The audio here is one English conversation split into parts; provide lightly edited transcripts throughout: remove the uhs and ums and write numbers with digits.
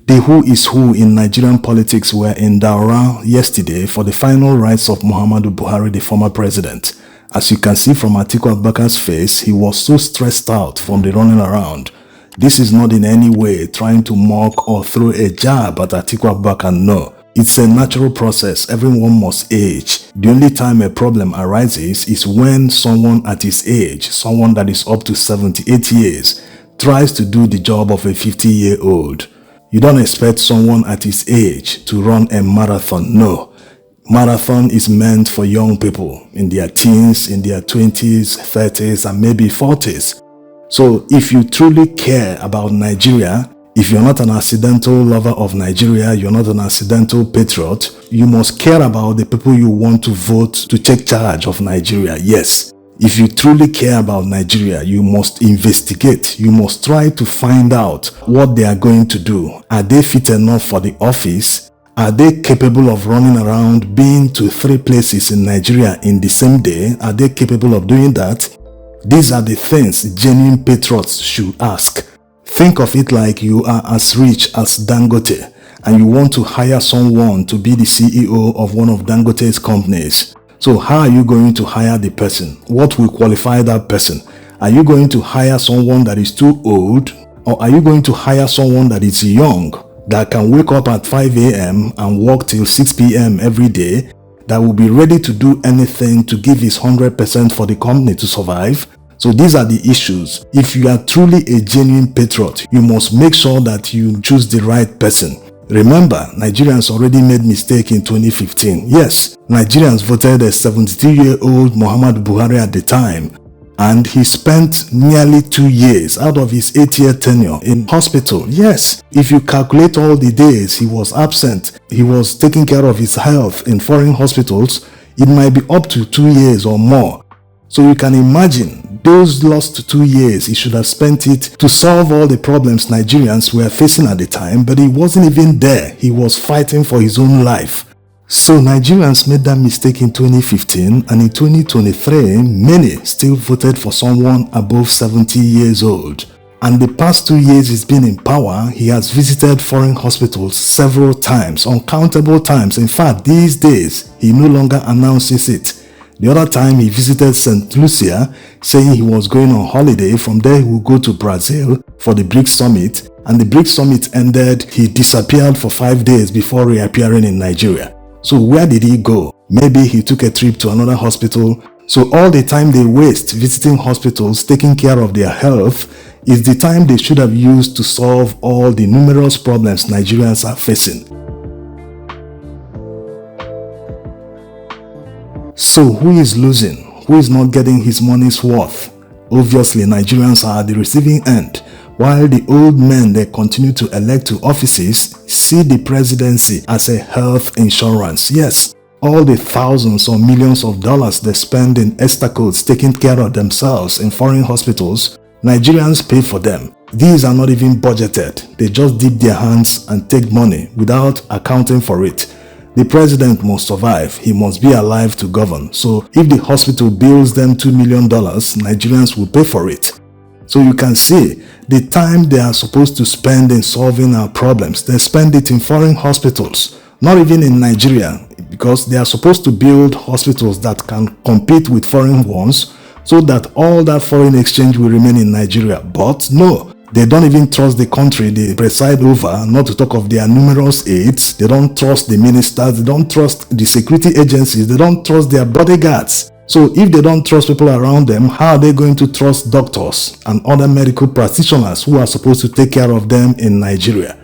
The who is who in Nigerian politics were in Daura yesterday for the final rites of Muhammadu Buhari, the former president. As you can see from Atiku Abubakar's face, he was so stressed out from the running around. This is not in any way trying to mock or throw a jab at Atiku Abubakar, no. It's a natural process. Everyone must age. The only time a problem arises is when someone at his age, someone that is up to 78 years, tries to do the job of a 50-year-old. You don't expect someone at his age to run a marathon, no. Marathon is meant for young people in their teens, in their 20s, 30s, and maybe 40s. So if you truly care about Nigeria, if you're not an accidental lover of Nigeria, you're not an accidental patriot, you must care about the people you want to vote to take charge of Nigeria, yes. If you truly care about Nigeria, you must investigate. You must try to find out what they are going to do. Are they fit enough for the office? Are they capable of running around, being to 3 places in Nigeria in the same day? Are they capable of doing that? These are the things genuine patriots should ask. Think of it like you are as rich as Dangote and you want to hire someone to be the CEO of one of Dangote's companies. So how are you going to hire the person? What will qualify that person? Are you going to hire someone that is too old? Or are you going to hire someone that is young, that can wake up at 5 a.m. and work till 6 p.m. every day, that will be ready to do anything to give his 100% for the company to survive? So these are the issues. If you are truly a genuine patriot, you must make sure that you choose the right person. Remember, Nigerians already made mistake in 2015. Yes, Nigerians voted a 72-year-old Muhammadu Buhari at the time, and he spent nearly 2 years out of his 8-year tenure in hospital. Yes, if you calculate all the days he was absent, he was taking care of his health in foreign hospitals, it might be up to 2 years or more. So you can imagine those lost 2 years, he should have spent it to solve all the problems Nigerians were facing at the time, but he wasn't even there. He was fighting for his own life. So Nigerians made that mistake in 2015, and in 2023, many still voted for someone above 70 years old. And the past 2 years he's been in power, he has visited foreign hospitals several times, uncountable times. In fact, these days, he no longer announces it. The other time he visited St. Lucia, saying he was going on holiday. From there he will go to Brazil for the BRICS summit, and the BRICS summit ended, he disappeared for 5 days before reappearing in Nigeria. So where did he go? Maybe he took a trip to another hospital. So all the time they waste visiting hospitals, taking care of their health, is the time they should have used to solve all the numerous problems Nigerians are facing. So who is losing? Who is not getting his money's worth? Obviously, Nigerians are at the receiving end, while the old men they continue to elect to offices see the presidency as a health insurance. Yes, all the thousands or millions of dollars they spend in estacodes taking care of themselves in foreign hospitals, Nigerians pay for them. These are not even budgeted. They just dip their hands and take money without accounting for it. The president must survive. He must be alive to govern. So if the hospital bills them $2 million, Nigerians will pay for it. So you can see the time they are supposed to spend in solving our problems, they spend it in foreign hospitals, not even in Nigeria, because they are supposed to build hospitals that can compete with foreign ones so that all that foreign exchange will remain in Nigeria. But no. They don't even trust the country they preside over, not to talk of their numerous aides. They don't trust the ministers, they don't trust the security agencies, they don't trust their bodyguards. So if they don't trust people around them, how are they going to trust doctors and other medical practitioners who are supposed to take care of them in Nigeria?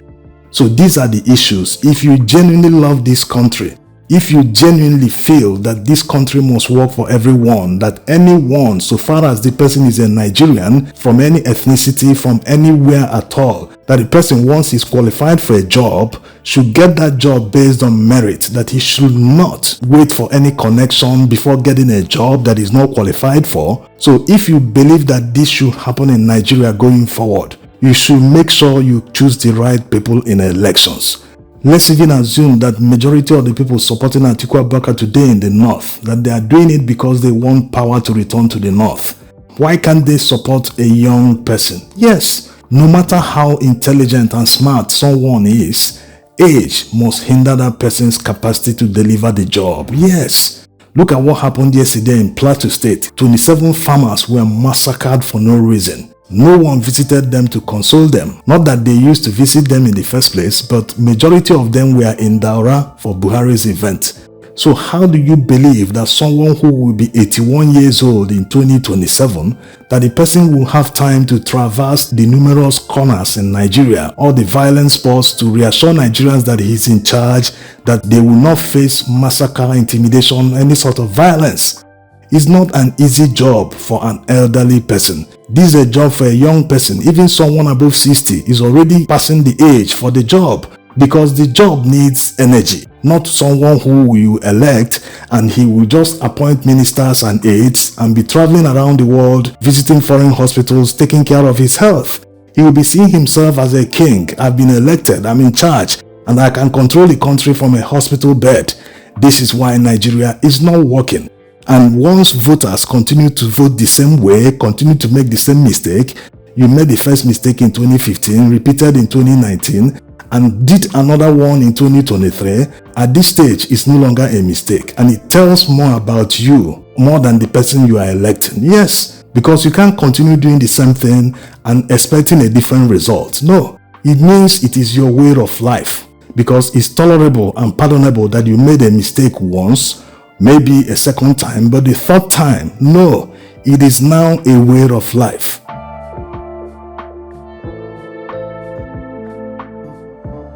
So these are the issues. If you genuinely love this country, if you genuinely feel that this country must work for everyone, that anyone, so far as the person is a Nigerian, from any ethnicity, from anywhere at all, that the person, once he's qualified for a job, should get that job based on merit, that he should not wait for any connection before getting a job that he's not qualified for. So if you believe that this should happen in Nigeria going forward, you should make sure you choose the right people in elections. Let's even assume that majority of the people supporting Atiku Abubakar today in the north, that they are doing it because they want power to return to the north. Why can't they support a young person? Yes, No matter how intelligent and smart someone is, age must hinder that person's capacity to deliver the job. Yes. Look at what happened yesterday in Plateau State. 27 farmers were massacred for no reason. No one visited them to console them. Not that they used to visit them in the first place, but majority of them were in Daura for Buhari's event. So how do you believe that someone who will be 81 years old in 2027, that the person will have time to traverse the numerous corners in Nigeria, all the violent spots, to reassure Nigerians that he is in charge, that they will not face massacre, intimidation, any sort of violence? It's not an easy job for an elderly person. This is a job for a young person. Even someone above 60 is already passing the age for the job, because the job needs energy, not someone who you elect and he will just appoint ministers and aides and be traveling around the world, visiting foreign hospitals, taking care of his health. He will be seeing himself as a king. I've been elected, I'm in charge, and I can control the country from a hospital bed. This is why Nigeria is not working. And once voters continue to vote the same way, continue to make the same mistake, you made the first mistake in 2015, repeated in 2019, and did another one in 2023, at this stage it's no longer a mistake, and it tells more about you more than the person you are electing. Yes, because you can't continue doing the same thing and expecting a different result. No, it means it is your way of life, because it's tolerable and pardonable that you made a mistake once, maybe a second time, but the third time, no, it is now a way of life.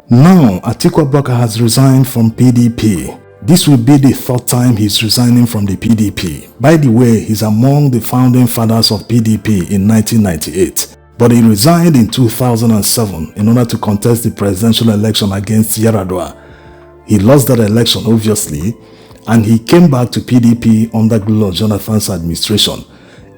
Now, Atiku Abubakar has resigned from PDP. This will be the third time he's resigning from the PDP. By the way, he's among the founding fathers of PDP in 1998. But he resigned in 2007 in order to contest the presidential election against Yaradua. He lost that election, obviously, and he came back to PDP under Goodluck Jonathan's administration.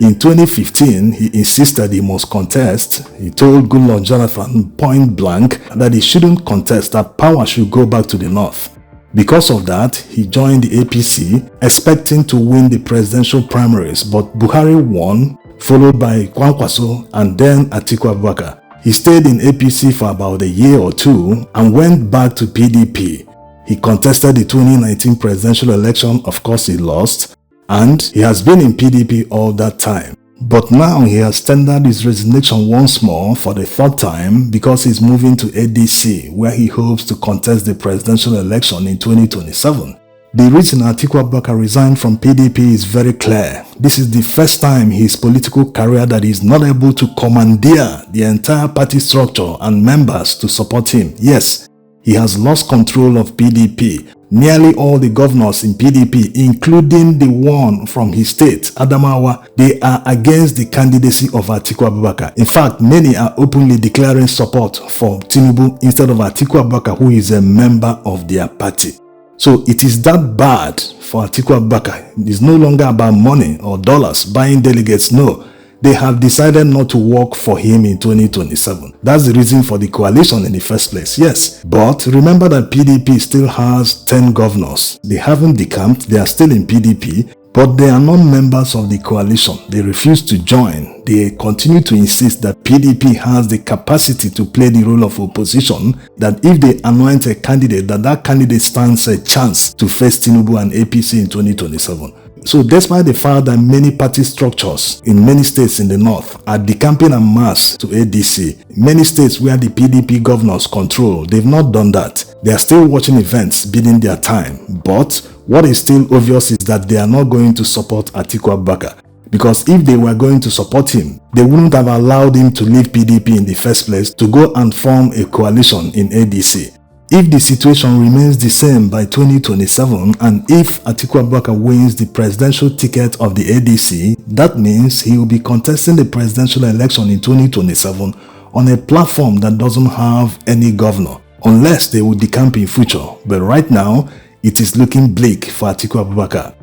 In 2015, he insisted he must contest. He told Goodluck Jonathan point blank that he shouldn't contest, that power should go back to the north. Because of that, he joined the APC, expecting to win the presidential primaries, but Buhari won, followed by Kwankwaso and then Atiku Abubakar. He stayed in APC for about a year or two and went back to PDP. He contested the 2019 presidential election. Of course, he lost. And he has been in PDP all that time. But now he has tendered his resignation once more for the third time because he's moving to ADC, where he hopes to contest the presidential election in 2027. The reason Atiku Abubakar resigned from PDP is very clear. This is the first time in his political career that he is not able to commandeer the entire party structure and members to support him. Yes, he has lost control of PDP. Nearly all the governors in PDP, including the one from his state, Adamawa, they are against the candidacy of Atiku Abubakar. In fact, many are openly declaring support for Tinubu instead of Atiku Abubakar, who is a member of their party. So it is that bad for Atiku Abubakar. It is no longer about money or dollars, buying delegates. No. They have decided not to work for him in 2027. That's the reason for the coalition in the first place, yes. But remember that PDP still has 10 governors. They haven't decamped, they are still in PDP, but they are not members of the coalition. They refuse to join. They continue to insist that PDP has the capacity to play the role of opposition, that if they anoint a candidate, that candidate stands a chance to face Tinubu and APC in 2027. So despite the fact that many party structures in many states in the north are decamping en masse to ADC, many states where the PDP governors control, they've not done that. They are still watching events, biding their time. But what is still obvious is that they are not going to support Atiku Abubakar. Because if they were going to support him, they wouldn't have allowed him to leave PDP in the first place to go and form a coalition in ADC. If the situation remains the same by 2027 and if Atiku Abubakar wins the presidential ticket of the ADC, that means he will be contesting the presidential election in 2027 on a platform that doesn't have any governor, unless they will decamp in future. But right now, it is looking bleak for Atiku Abubakar.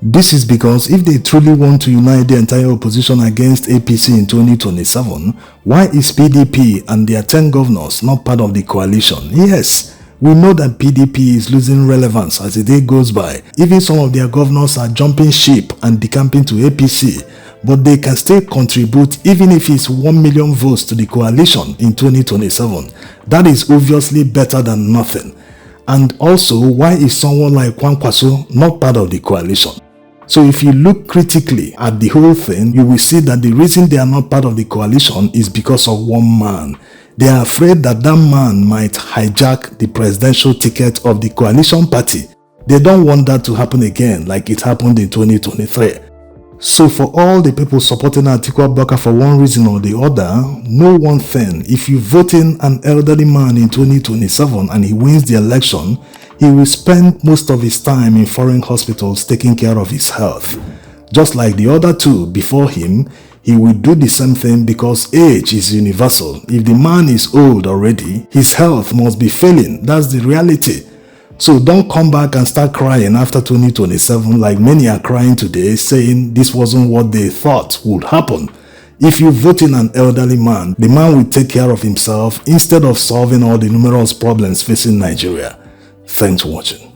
This is because if they truly want to unite the entire opposition against APC in 2027, why is PDP and their 10 governors not part of the coalition? Yes, we know that PDP is losing relevance as the day goes by. Even some of their governors are jumping ship and decamping to APC. but they can still contribute even if it's 1 million votes to the coalition in 2027. That is obviously better than nothing. And also, why is someone like Kwankwaso not part of the coalition? So if you look critically at the whole thing, you will see that the reason they are not part of the coalition is because of one man. They are afraid that that man might hijack the presidential ticket of the coalition party. They don't want that to happen again like it happened in 2023. So for all the people supporting Atiku Abubakar for one reason or the other, know one thing: if you vote in an elderly man in 2027 and he wins the election, he will spend most of his time in foreign hospitals taking care of his health. Just like the other two before him, he will do the same thing because age is universal. If the man is old already, his health must be failing. That's the reality. So don't come back and start crying after 2027 like many are crying today, saying this wasn't what they thought would happen. If you vote in an elderly man, the man will take care of himself instead of solving all the numerous problems facing Nigeria. Thanks for watching.